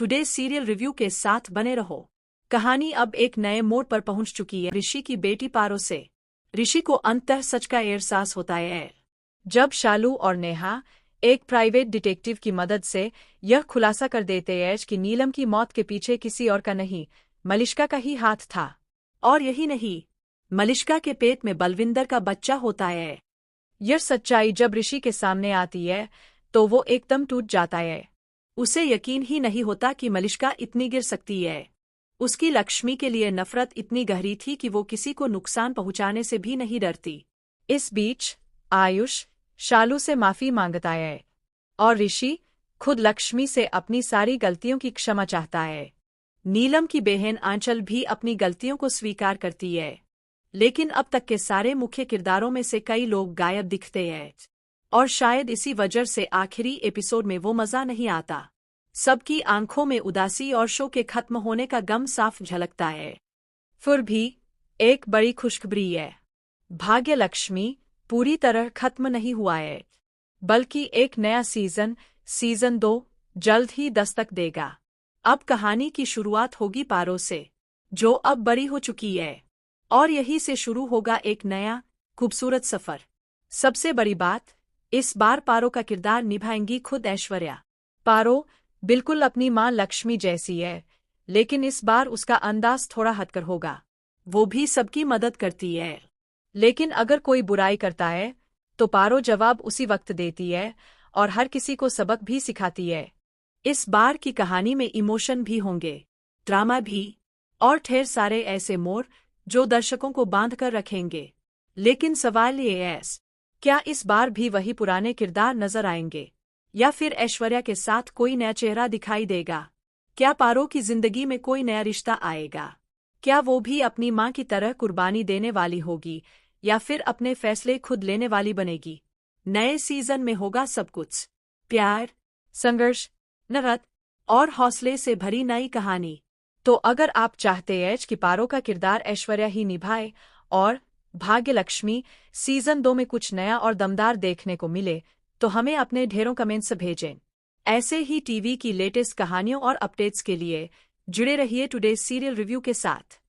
Today serial review के साथ बने रहो। कहानी अब एक नए मोड़ पर पहुंच चुकी है ऋषि की बेटी पारो से। ऋषि को अंततः सच का एहसास होता है जब शालू और नेहा एक प्राइवेट डिटेक्टिव की मदद से यह खुलासा कर देते हैं कि नीलम की मौत के पीछे किसी और का नहीं, मलिष्का का ही हाथ था। और यही नहीं, मलिष्का के पेट में बलविंदर का बच्चा होता है। यह सच्चाई जब ऋषि के सामने आती है तो वो एकदम टूट जाता है। उसे यकीन ही नहीं होता कि मलिष्का इतनी गिर सकती है। उसकी लक्ष्मी के लिए नफरत इतनी गहरी थी कि वो किसी को नुकसान पहुंचाने से भी नहीं डरती। इस बीच आयुष शालू से माफी मांगता है और ऋषि खुद लक्ष्मी से अपनी सारी गलतियों की क्षमा चाहता है। नीलम की बहन आंचल भी अपनी गलतियों को स्वीकार करती है, लेकिन अब तक के सारे मुख्य किरदारों में से कई लोग गायब दिखते हैं और शायद इसी वजह से आखिरी एपिसोड में वो मजा नहीं आता। सबकी आंखों में उदासी और शो के खत्म होने का गम साफ झलकता है। फिर भी एक बड़ी खुशखबरी है, भाग्य लक्ष्मी पूरी तरह खत्म नहीं हुआ है, बल्कि एक नया सीजन 2 जल्द ही दस्तक देगा। अब कहानी की शुरुआत होगी पारो से, जो अब बड़ी हो चुकी है, और यहीं से शुरू होगा एक नया खूबसूरत सफर। सबसे बड़ी बात, इस बार पारो का किरदार निभाएंगी खुद ऐश्वर्या। पारो बिल्कुल अपनी मां लक्ष्मी जैसी है, लेकिन इस बार उसका अंदाज थोड़ा हटकर होगा। वो भी सबकी मदद करती है, लेकिन अगर कोई बुराई करता है तो पारो जवाब उसी वक्त देती है और हर किसी को सबक भी सिखाती है। इस बार की कहानी में इमोशन भी होंगे, ड्रामा भी, और ढेर सारे ऐसे मोड़ जो दर्शकों को बांध कर रखेंगे। लेकिन सवाल ये है, क्या इस बार भी वही पुराने किरदार नजर आएंगे या फिर ऐश्वर्या के साथ कोई नया चेहरा दिखाई देगा? क्या पारो की जिंदगी में कोई नया रिश्ता आएगा? क्या वो भी अपनी मां की तरह कुर्बानी देने वाली होगी या फिर अपने फैसले खुद लेने वाली बनेगी? नए सीजन में होगा सब कुछ, प्यार, संघर्ष, नफरत और हौसले से भरी नई कहानी। तो अगर आप चाहते हैं कि पारो का किरदार ऐश्वर्या ही निभाए और भाग्य लक्ष्मी सीजन 2 में कुछ नया और दमदार देखने को मिले, तो हमें अपने ढेरों कमेंट्स भेजें। ऐसे ही टीवी की लेटेस्ट कहानियों और अपडेट्स के लिए जुड़े रहिए टुडे सीरियल रिव्यू के साथ।